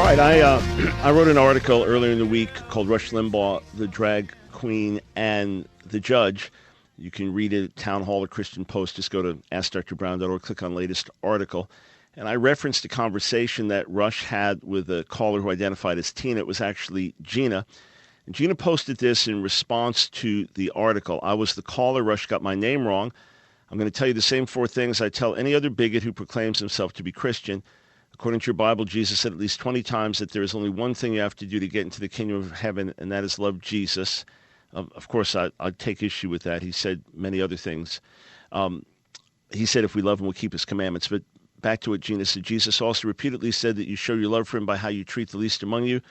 All right, I wrote an article earlier in the week called Rush Limbaugh, the Drag Queen and the Judge. You can read it at Town Hall or Christian Post. Just go to AskDrBrown.org, click on latest article. And I referenced a conversation that Rush had with a caller who identified as Tina. It was actually Gina. And Gina posted this in response to the article. I was the caller. Rush got my name wrong. I'm going to tell you the same four things I tell any other bigot who proclaims himself to be Christian. According to your Bible, Jesus said at least 20 times that there is only one thing you have to do to get into the kingdom of heaven, and that is love Jesus. Of course, I'd take issue with that. He said many other things. He said if we love him, we'll keep his commandments. But back to what Gina said. Jesus also repeatedly said that you show your love for him by how you treat the least among you.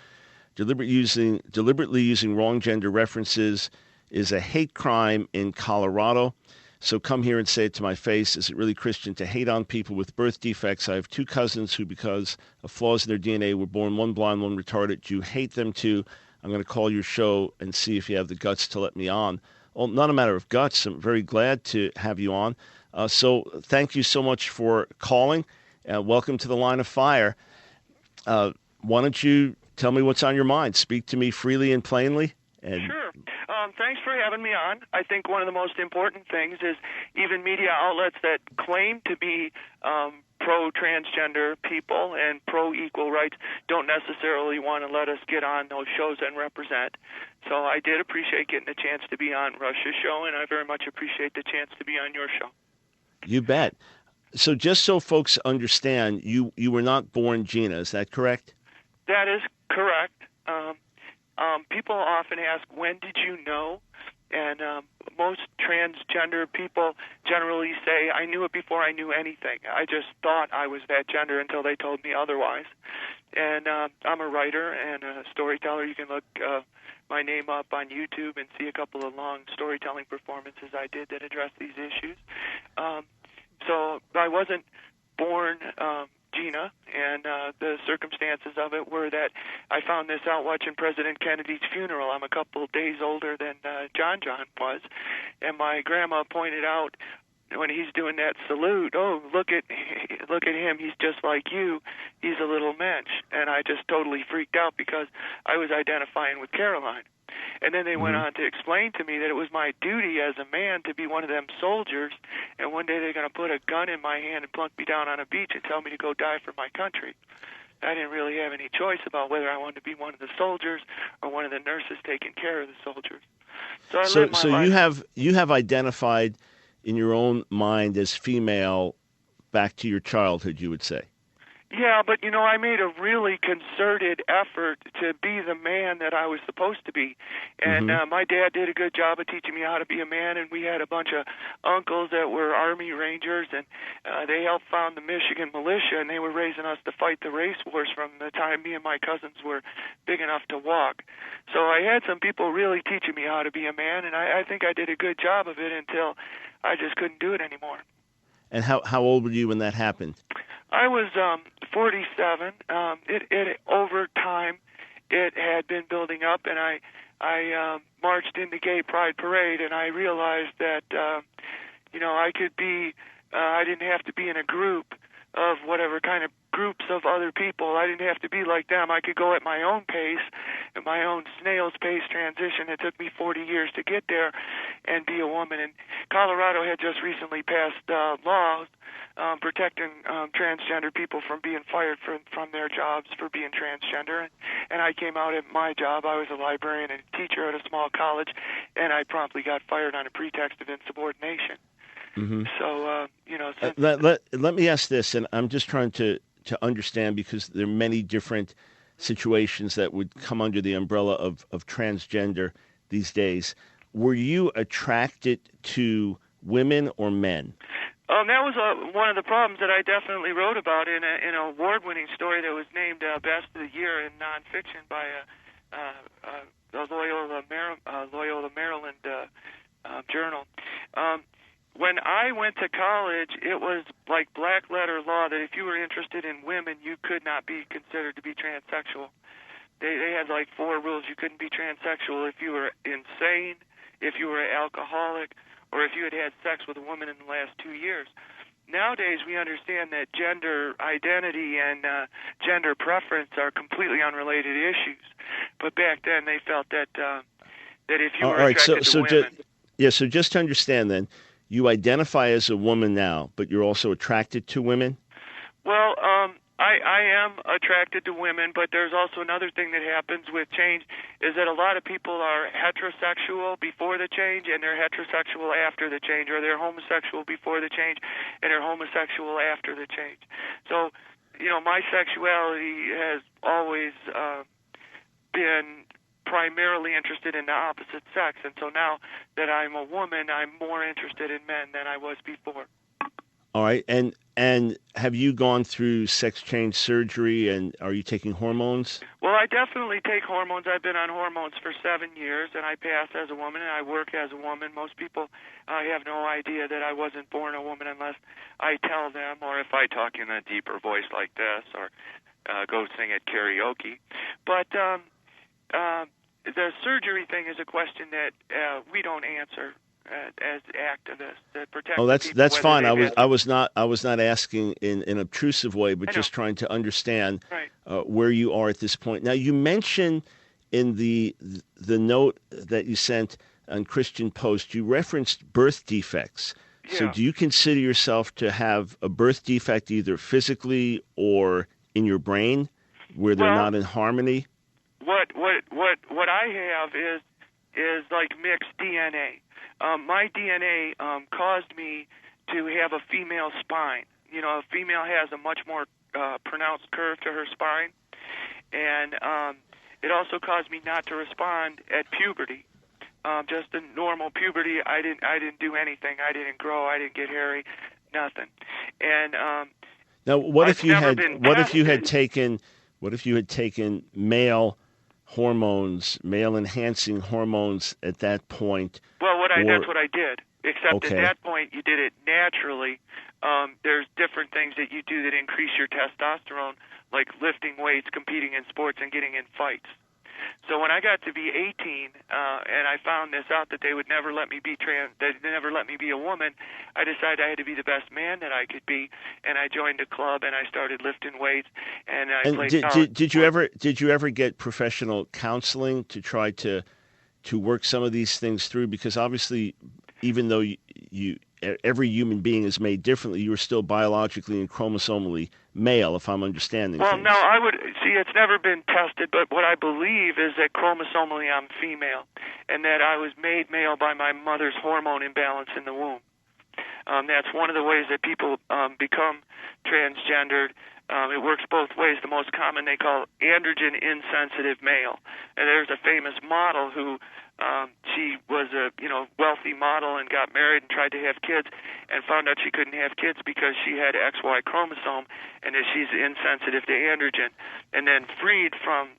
Deliberately using wrong gender references is a hate crime in Colorado. So come here and say it to my face. Is it really Christian to hate on people with birth defects? I have two cousins who, because of flaws in their DNA, were born one blind, one retarded. Do you hate them too? I'm going to call your show and see if you have the guts to let me on. Well, not a matter of guts. I'm very glad to have you on. So thank you so much for calling. Welcome to the Line of Fire. Why don't you tell me what's on your mind? Speak to me freely and plainly. Sure. Thanks for having me on. I think one of the most important things is even media outlets that claim to be pro-transgender people and pro-equal rights don't necessarily want to let us get on those shows and represent. So I did appreciate getting a chance to be on Rush's show, and I very much appreciate the chance to be on your show. You bet. So just so folks understand, you were not born Gina, is that correct? That is correct. People often ask, when did you know? And most transgender people generally say, I knew it before I knew anything. I just thought I was that gender until they told me otherwise. And I'm a writer and a storyteller. You can look my name up on YouTube and see a couple of long storytelling performances I did that address these issues. So I wasn't born Gina, and the circumstances of it were that I found this out watching President Kennedy's funeral. I'm a couple of days older than John was, and my grandma pointed out when he's doing that salute, oh, look at him, he's just like you, he's a little mensch. And I just totally freaked out because I was identifying with Caroline. And then they went on to explain to me that it was my duty as a man to be one of them soldiers, and one day they're going to put a gun in my hand and plunk me down on a beach and tell me to go die for my country. I didn't really have any choice about whether I wanted to be one of the soldiers or one of the nurses taking care of the soldiers. So I lived my life. you have identified in your own mind as female back to your childhood, you would say. Yeah, but, I made a really concerted effort to be the man that I was supposed to be. And my dad did a good job of teaching me how to be a man, and we had a bunch of uncles that were Army Rangers, and they helped found the Michigan Militia, and they were raising us to fight the race wars from the time me and my cousins were big enough to walk. So I had some people really teaching me how to be a man, and I think I did a good job of it until I just couldn't do it anymore. And how old were you when that happened? I was 47. Over time, it had been building up, and I marched in the Gay Pride Parade, and I realized that I could be. I didn't have to be in a group of whatever kind of groups of other people. I didn't have to be like them. I could go at my own pace, at my own snail's pace transition. It took me 40 years to get there and be a woman. And Colorado had just recently passed laws protecting transgender people from being fired from their jobs for being transgender. And I came out at my job. I was a librarian and a teacher at a small college, and I promptly got fired on a pretext of insubordination. So, let me ask this, and I'm just trying to understand, because there are many different situations that would come under the umbrella of transgender these days. Were you attracted to women or men? That was one of the problems that I definitely wrote about in an award-winning story that was named Best of the Year in Nonfiction by the Loyola Maryland journal. When I went to college, it was like black letter law that if you were interested in women, you could not be considered to be transsexual. They had like 4 rules. You couldn't be transsexual if you were insane, if you were an alcoholic, or if you had had sex with a woman in the last 2 years. nowadays we understand that gender identity and gender preference are completely unrelated issues. But back then they felt that if you were All right, attracted to women... So just to understand then, you identify as a woman now, but you're also attracted to women? Well, I am attracted to women, but there's also another thing that happens with change is that a lot of people are heterosexual before the change and they're heterosexual after the change, or they're homosexual before the change and they're homosexual after the change. So, my sexuality has always been primarily interested in the opposite sex, and so now that I'm a woman, I'm more interested in men than I was before. All right, and have you gone through sex change surgery, and are you taking hormones? Well, I definitely take hormones. I've been on hormones for 7 years, and I pass as a woman, and I work as a woman. Most people have no idea that I wasn't born a woman unless I tell them, or if I talk in a deeper voice like this, or go sing at karaoke. But the surgery thing is a question that we don't answer as activists that protect. Oh, that's fine. I was not asking in an obtrusive way, but just trying to understand where you are at this point. Now, you mentioned in the note that you sent on Christian Post, you referenced birth defects. Yeah. So, do you consider yourself to have a birth defect either physically or in your brain, where they're not in harmony? What I have is like mixed DNA. My DNA caused me to have a female spine. A female has a much more pronounced curve to her spine, and it also caused me not to respond at puberty. Just in normal puberty, I didn't do anything. I didn't grow. I didn't get hairy. Nothing. And now, what if you had taken male hormones, male enhancing hormones at that point? Well, that's what I did. Except at that point, you did it naturally. There's different things that you do that increase your testosterone, like lifting weights, competing in sports, and getting in fights. So when I got to be 18, and I found this out that they would never let me be never let me be a woman, I decided I had to be the best man that I could be, and I joined a club and I started lifting weights, and I played. Did you ever get professional counseling to try to work some of these things through? Because obviously, even though every human being is made differently, you are still biologically and chromosomally male, if I'm understanding things. No, I would see. It's never been tested, but what I believe is that chromosomally I'm female, and that I was made male by my mother's hormone imbalance in the womb. That's one of the ways that people become transgendered. It works both ways. The most common they call androgen insensitive male, and there's a famous model who she was a wealthy model and got married and tried to have kids and found out she couldn't have kids because she had XY chromosome and that she's insensitive to androgen, and then freed from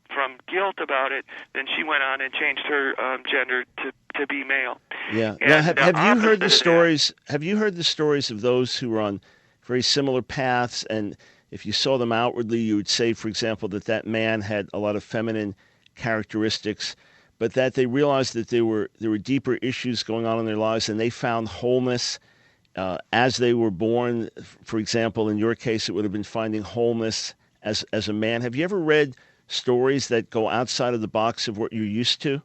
guilt about it, then she went on and changed her gender to be male. Yeah. Now, have you heard the stories? Have you heard the stories of those who are on very similar paths, and if you saw them outwardly, you would say, for example, that man had a lot of feminine characteristics, but that they realized that there were deeper issues going on in their lives, and they found wholeness as they were born. For example, in your case, it would have been finding wholeness as a man. Have you ever read stories that go outside of the box of what you're used to?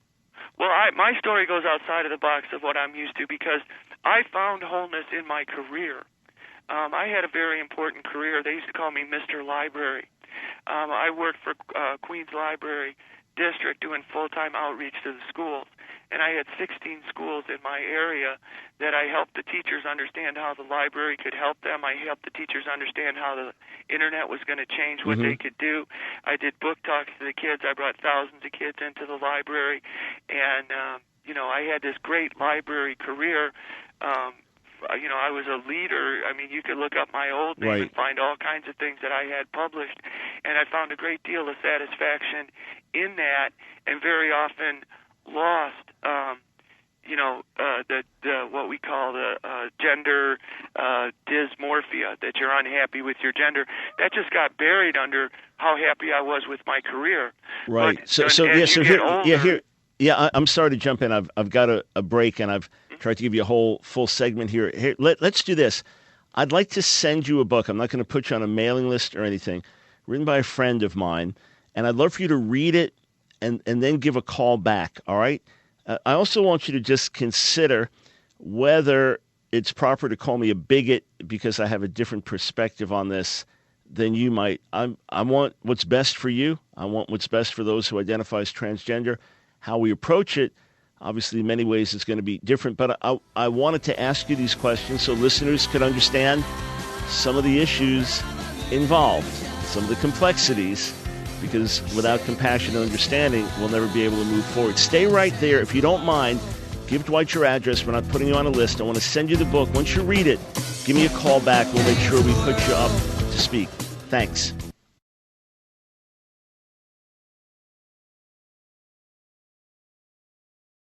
Well, my story goes outside of the box of what I'm used to because I found wholeness in my career. I had a very important career. They used to call me Mr. Library. I worked for Queens Library District doing full-time outreach to the schools. And I had 16 schools in my area that I helped the teachers understand how the library could help them. I helped the teachers understand how the Internet was going to change what they could do. I did book talks to the kids. I brought thousands of kids into the library. And, I had this great library career. I was a leader. I mean, you could look up my old name and find all kinds of things that I had published. And I found a great deal of satisfaction in that, and very often lost, what we call the gender dysmorphia, that you're unhappy with your gender. That just got buried under how happy I was with my career. Right. I'm sorry to jump in. I've got a break, and I've tried to give you a full segment here. Let's do this. I'd like to send you a book. I'm not going to put you on a mailing list or anything, written by a friend of mine, and I'd love for you to read it and then give a call back, all right? I also want you to just consider whether it's proper to call me a bigot because I have a different perspective on this than you might. I want what's best for you. I want what's best for those who identify as transgender. How we approach it, obviously, in many ways, is going to be different. But I wanted to ask you these questions so listeners could understand some of the issues involved, some of the complexities, because without compassion and understanding, we'll never be able to move forward. Stay right there. If you don't mind, give Dwight your address. We're not putting you on a list. I want to send you the book. Once you read it, give me a call back. We'll make sure we put you up to speak. Thanks.